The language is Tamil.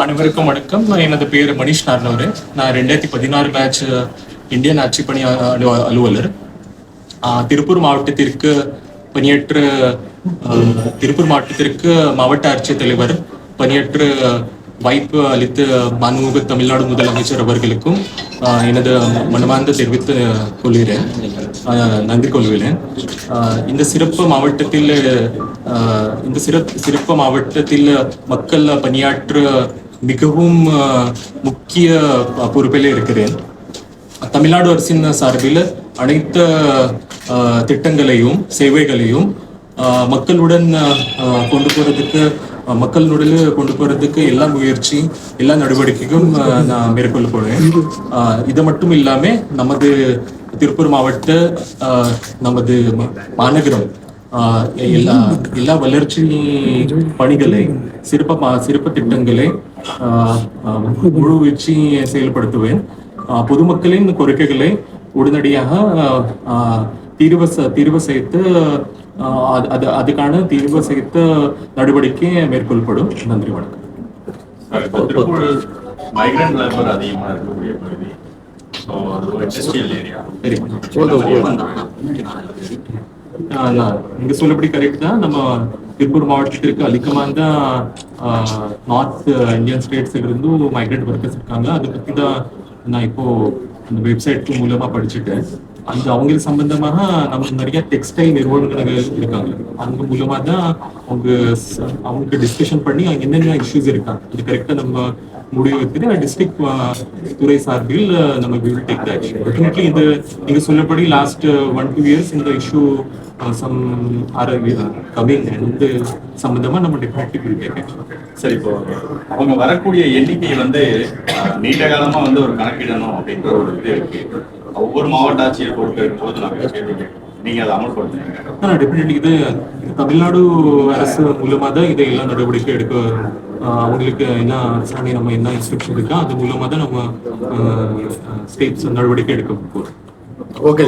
அனைவருக்கும் வணக்கம். எனது பேர் மணிஷ் நார்னவரு. நான் 2016 பேட்ச் இந்தியன் ஆட்சிப்பணி அலுவலர். திருப்பூர் மாவட்டத்திற்கு பணியேற்ற திருப்பூர் மாவட்டத்திற்கு மாவட்ட ஆட்சித் தலைவர் பணியேற்ற வாய்ப்பு அளித்த மாண்புமிகு தமிழ்நாடு முதலமைச்சர் அவர்களுக்கும் எனது மனமார்ந்த தெரிவித்து கொள்கிறேன், நன்றி கொள்கிறேன். இந்த சிறப்பு மாவட்டத்தில் மக்கள் பணியாற்ற மிகவும் முக்கிய பொறுப்பில் இருக்கிறேன். தமிழ்நாடு அரசின் சார்பில் அனைத்து திட்டங்களையும் சேவைகளையும் மக்களுடன் கொண்டு போறதுக்கு எல்லா முயற்சி எல்லா நடவடிக்கையும் நான் மேற்கொள்ள போறேன். இது மட்டும் இல்லாம நமது திருப்பூர் மாவட்ட நமது மாநகரம் எல்லா வளர்ச்சி பணிகளை சிறப்பு திட்டங்களை முழு வீழ்ச்சி செயல்படுத்துவேன். பொதுமக்களின் கோரிக்கைகளை உடனடியாக தீர்வு செய்து அதுக்கான தீர்வு செய்த நடவடிக்கை மேற்கொள்ளப்படும். நன்றி, வணக்கம். நீங்க சொல்லபடி கரெக்ட் தான். நம்ம திருப்பூர் மாவட்டத்திற்கு அதிகமாக தான் நார்த் இந்தியன் ஸ்டேட்ஸ்ல இருந்தும் மைக்ரேட் ஒர்க்கர்ஸ் இருக்காங்க. அதை பத்தி தான் நான் இப்போ அந்த வெப்சைட் மூலமா படிச்சுட்டேன். அந்த அவங்களுக்கு சம்பந்தமாக நமக்கு நிறைய டெக்ஸ்டைல் நிறுவனங்கள் இருக்காங்க. அவங்க மூலமா தான் அவங்களுக்கு டிஸ்கஷன் பண்ணி அங்க என்னென்ன இஷ்யூஸ் இருக்காங்க அது கரெக்டா நம்ம முடிவு வைத்து டிஸ்ட்ரிக்ட் துறை சார்பில் நம்ம will take the action. Definitely இந்த நீங்க சொல்லபடி லாஸ்ட் 1-2 இயர்ஸ் இந்த இஷ்யூ சம் ஆர் கமிங் இந்த சம்பந்தமா நம்ம டெஃபினெட்லி வில் டேக் ஆக்ஷன். சரி, இப்போ அவங்க வரக்கூடிய எண்ணிக்கை நீண்ட காலமா ஒரு கணக்கிடணும் அப்படின்ற ஒரு இது இருக்கு. ஒவ்வொரு மாவட்ட ஆட்சியர் பொறுப்பு இருக்கும்போது நாங்கள் கேள்வி நீங்க அதை அமல்படுத்துறீங்க. டெஃபினெட்லி இது தமிழ்நாடு அரசு மூலமா தான் இதை எல்லாம் நடவடிக்கை எடுக்க அவங்களுக்கு என்ன அரசாணை நம்ம என்ன இன்ஸ்ட்ரக்ஷன் இருக்கா அது மூலமா தான் நம்ம ஸ்டேட்ஸ் நடவடிக்கை எடுக்க போறோம். ஓகே.